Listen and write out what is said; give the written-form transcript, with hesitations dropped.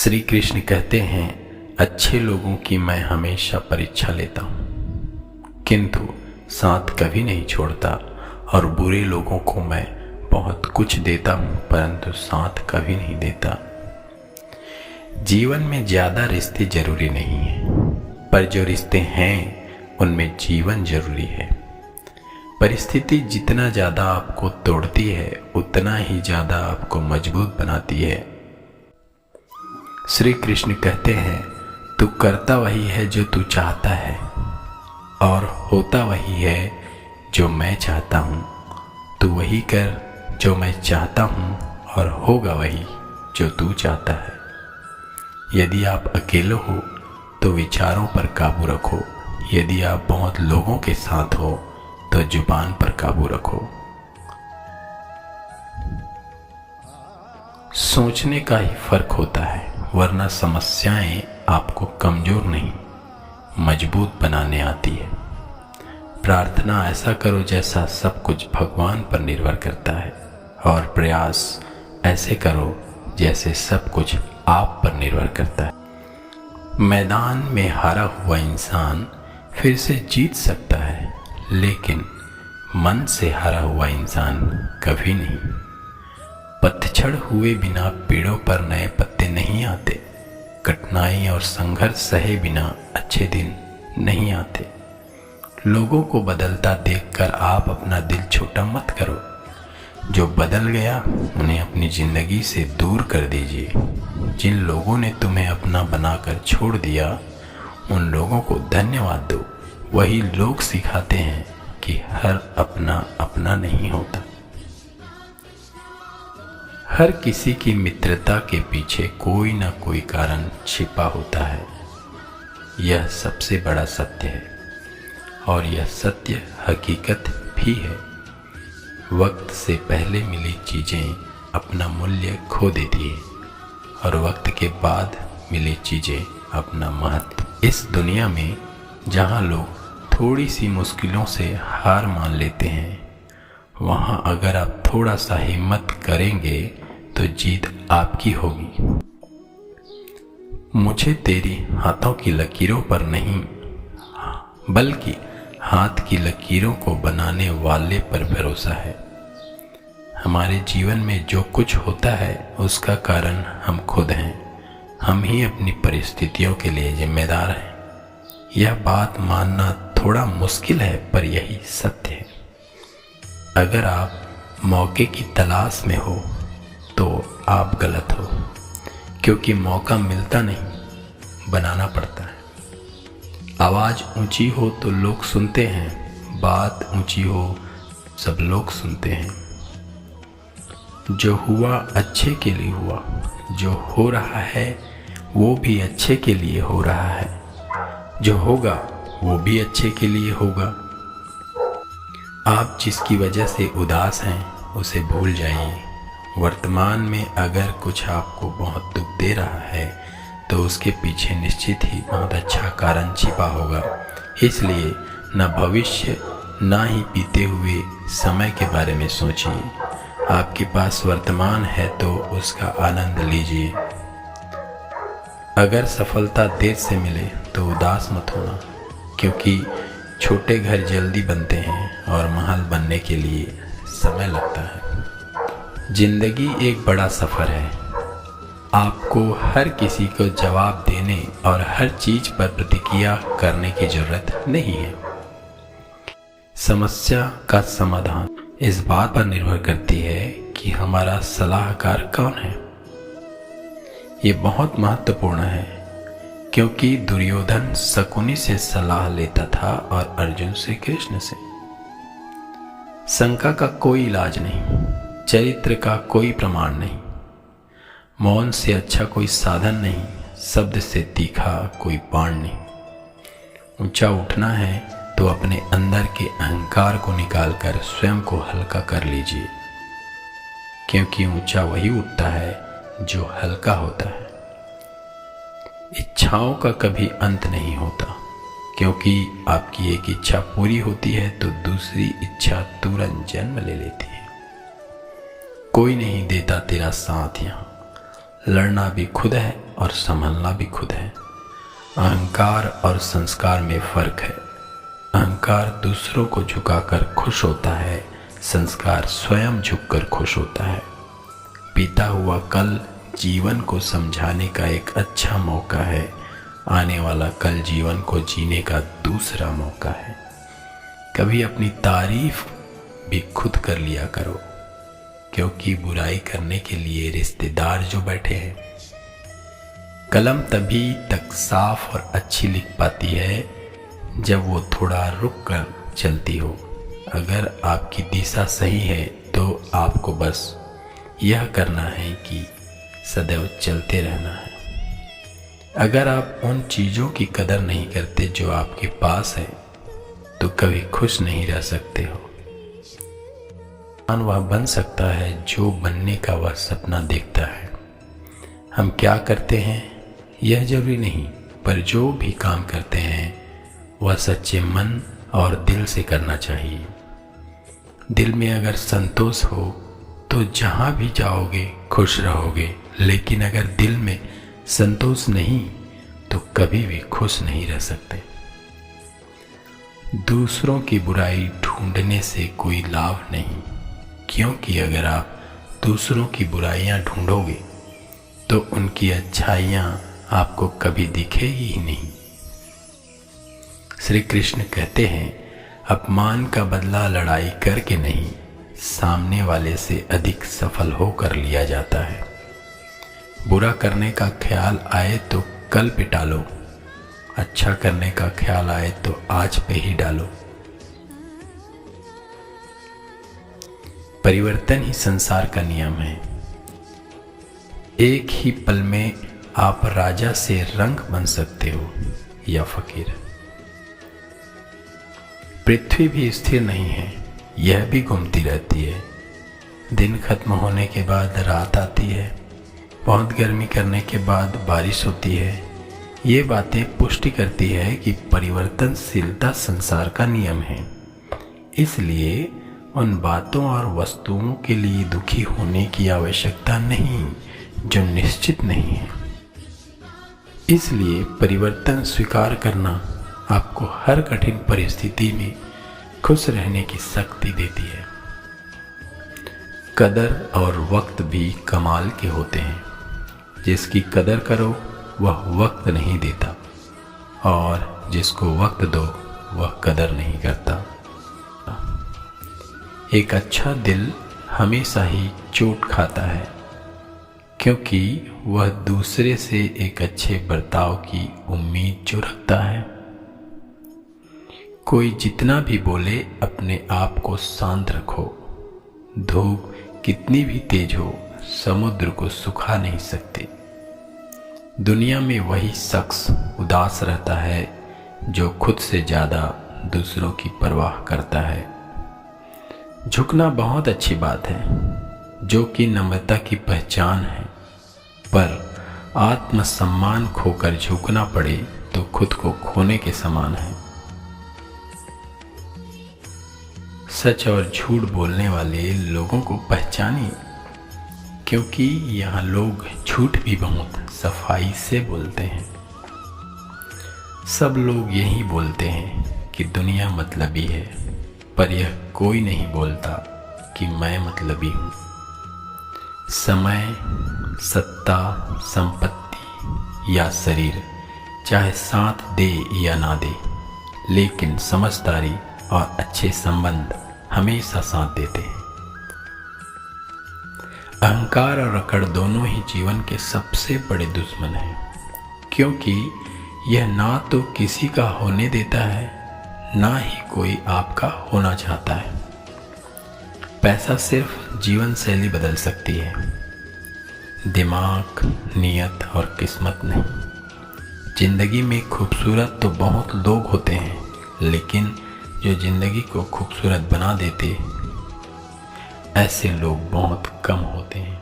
श्री कृष्ण कहते हैं, अच्छे लोगों की मैं हमेशा परीक्षा लेता हूँ, किंतु साथ कभी नहीं छोड़ता, और बुरे लोगों को मैं बहुत कुछ देता हूँ परंतु साथ कभी नहीं देता। जीवन में ज़्यादा रिश्ते जरूरी नहीं हैं, पर जो रिश्ते हैं उनमें जीवन जरूरी है। परिस्थिति जितना ज़्यादा आपको तोड़ती है उतना ही ज़्यादा आपको मजबूत बनाती है। श्री कृष्ण कहते हैं, तू करता वही है जो तू चाहता है और होता वही है जो मैं चाहता हूँ। तू वही कर जो मैं चाहता हूँ और होगा वही जो तू चाहता है। यदि आप अकेले हो तो विचारों पर काबू रखो, यदि आप बहुत लोगों के साथ हो तो जुबान पर काबू रखो। सोचने का ही फर्क होता है, वरना समस्याएं आपको कमजोर नहीं मजबूत बनाने आती है। प्रार्थना ऐसा करो जैसा सब कुछ भगवान पर निर्भर करता है, और प्रयास ऐसे करो जैसे सब कुछ आप पर निर्भर करता है। मैदान में हारा हुआ इंसान फिर से जीत सकता है, लेकिन मन से हारा हुआ इंसान कभी नहीं। पतझड़ हुए बिना पेड़ों पर नए पत्ते नहीं आते, कठिनाई और संघर्ष सहे बिना अच्छे दिन नहीं आते। लोगों को बदलता देखकर आप अपना दिल छोटा मत करो। जो बदल गया उन्हें अपनी जिंदगी से दूर कर दीजिए। जिन लोगों ने तुम्हें अपना बनाकर छोड़ दिया उन लोगों को धन्यवाद दो। वही लोग सिखाते हैं कि हर अपना अपना नहीं होता। हर किसी की मित्रता के पीछे कोई ना कोई कारण छिपा होता है। यह सबसे बड़ा सत्य है, और यह सत्य हकीकत भी है। वक्त से पहले मिली चीज़ें अपना मूल्य खो देती है, और वक्त के बाद मिली चीज़ें अपना महत्व। इस दुनिया में जहाँ लोग थोड़ी सी मुश्किलों से हार मान लेते हैं, वहाँ अगर आप थोड़ा सा हिम्मत करेंगे तो जीत आपकी होगी। मुझे तेरी हाथों की लकीरों पर नहीं, बल्कि हाथ की लकीरों को बनाने वाले पर भरोसा है। हमारे जीवन में जो कुछ होता है उसका कारण हम खुद हैं। हम ही अपनी परिस्थितियों के लिए जिम्मेदार हैं। यह बात मानना थोड़ा मुश्किल है, पर यही सत्य है। अगर आप मौके की तलाश में हो तो आप गलत हो, क्योंकि मौका मिलता नहीं, बनाना पड़ता है। आवाज़ ऊंची हो तो लोग सुनते हैं, बात ऊंची हो सब लोग सुनते हैं। जो हुआ अच्छे के लिए हुआ, जो हो रहा है वो भी अच्छे के लिए हो रहा है, जो होगा वो भी अच्छे के लिए होगा। आप जिसकी वजह से उदास हैं उसे भूल जाइए। वर्तमान में अगर कुछ आपको बहुत दुख दे रहा है तो उसके पीछे निश्चित ही बहुत अच्छा कारण छिपा होगा। इसलिए न भविष्य न ही बीते हुए समय के बारे में सोचिए। आपके पास वर्तमान है तो उसका आनंद लीजिए। अगर सफलता देर से मिले तो उदास मत होना, क्योंकि छोटे घर जल्दी बनते हैं और महल बनने के लिए समय लगता है। जिंदगी एक बड़ा सफ़र है। आपको हर किसी को जवाब देने और हर चीज़ पर प्रतिक्रिया करने की ज़रूरत नहीं है। समस्या का समाधान इस बात पर निर्भर करती है कि हमारा सलाहकार कौन है। ये बहुत महत्वपूर्ण है, क्योंकि दुर्योधन शकुनी से सलाह लेता था और अर्जुन से कृष्ण से। शंका का कोई इलाज नहीं, चरित्र का कोई प्रमाण नहीं, मौन से अच्छा कोई साधन नहीं, शब्द से तीखा कोई बाण नहीं। ऊंचा उठना है तो अपने अंदर के अहंकार को निकालकर स्वयं को हल्का कर लीजिए, क्योंकि ऊंचा वही उठता है जो हल्का होता है। इच्छाओं का कभी अंत नहीं होता, क्योंकि आपकी एक इच्छा पूरी होती है तो दूसरी इच्छा तुरंत जन्म ले लेती है। कोई नहीं देता तेरा साथ यहाँ, लड़ना भी खुद है और संभलना भी खुद है। अहंकार और संस्कार में फर्क है। अहंकार दूसरों को झुकाकर खुश होता है, संस्कार स्वयं झुककर खुश होता है। बीता हुआ कल जीवन को समझाने का एक अच्छा मौका है, आने वाला कल जीवन को जीने का दूसरा मौका है। कभी अपनी तारीफ भी खुद कर लिया करो, क्योंकि बुराई करने के लिए रिश्तेदार जो बैठे हैं। कलम तभी तक साफ और अच्छी लिख पाती है जब वो थोड़ा रुक कर चलती हो। अगर आपकी दिशा सही है तो आपको बस यह करना है कि सदैव चलते रहना है। अगर आप उन चीज़ों की कदर नहीं करते जो आपके पास है तो कभी खुश नहीं रह सकते हो। वह बन सकता है जो बनने का वह सपना देखता है। हम क्या करते हैं यह जरूरी नहीं, पर जो भी काम करते हैं वह सच्चे मन और दिल से करना चाहिए। दिल में अगर संतोष हो तो जहाँ भी जाओगे खुश रहोगे, लेकिन अगर दिल में संतोष नहीं तो कभी भी खुश नहीं रह सकते। दूसरों की बुराई ढूंढने से कोई लाभ नहीं, क्योंकि अगर आप दूसरों की बुराइयां ढूंढोगे तो उनकी अच्छाइयां आपको कभी दिखेगी ही नहीं। श्री कृष्ण कहते हैं, अपमान का बदला लड़ाई करके नहीं, सामने वाले से अधिक सफल होकर लिया जाता है। बुरा करने का ख्याल आए तो कल पे टालो, अच्छा करने का ख्याल आए तो आज पे ही डालो। परिवर्तन ही संसार का नियम है। एक ही पल में आप राजा से रंग बन सकते हो या फकीर। पृथ्वी भी स्थिर नहीं है, यह भी घूमती रहती है। दिन खत्म होने के बाद रात आती है, बहुत गर्मी करने के बाद बारिश होती है। ये बातें पुष्टि करती है कि परिवर्तनशीलता संसार का नियम है। इसलिए उन बातों और वस्तुओं के लिए दुखी होने की आवश्यकता नहीं जो निश्चित नहीं है। इसलिए परिवर्तन स्वीकार करना आपको हर कठिन परिस्थिति में खुश रहने की शक्ति देती है। कदर और वक्त भी कमाल के होते हैं। जिसकी कदर करो वह वक्त नहीं देता, और जिसको वक्त दो वह कदर नहीं करता। एक अच्छा दिल हमेशा ही चोट खाता है, क्योंकि वह दूसरे से एक अच्छे बर्ताव की उम्मीद जो रखता है। कोई जितना भी बोले अपने आप को शांत रखो। धूप कितनी भी तेज हो समुद्र को सुखा नहीं सकती। दुनिया में वही शख्स उदास रहता है जो खुद से ज़्यादा दूसरों की परवाह करता है। झुकना बहुत अच्छी बात है, जो कि नम्रता की पहचान है, पर आत्मसम्मान खोकर झुकना पड़े तो खुद को खोने के समान है। सच और झूठ बोलने वाले लोगों को पहचानिए, क्योंकि यहाँ लोग झूठ भी बहुत सफाई से बोलते हैं। सब लोग यही बोलते हैं कि दुनिया मतलबी है, पर यह कोई नहीं बोलता कि मैं मतलबी हूँ। समय, सत्ता, संपत्ति या शरीर चाहे साथ दे या ना दे, लेकिन समझदारी और अच्छे संबंध हमेशा साथ देते हैं। अहंकार और अकड़ दोनों ही जीवन के सबसे बड़े दुश्मन हैं, क्योंकि यह ना तो किसी का होने देता है, ना ही कोई आपका होना चाहता है। पैसा सिर्फ जीवन शैली बदल सकती है, दिमाग, नियत और किस्मत नहीं। जिंदगी में खूबसूरत तो बहुत लोग होते हैं, लेकिन जो जिंदगी को खूबसूरत बना देते ऐसे लोग बहुत कम होते हैं।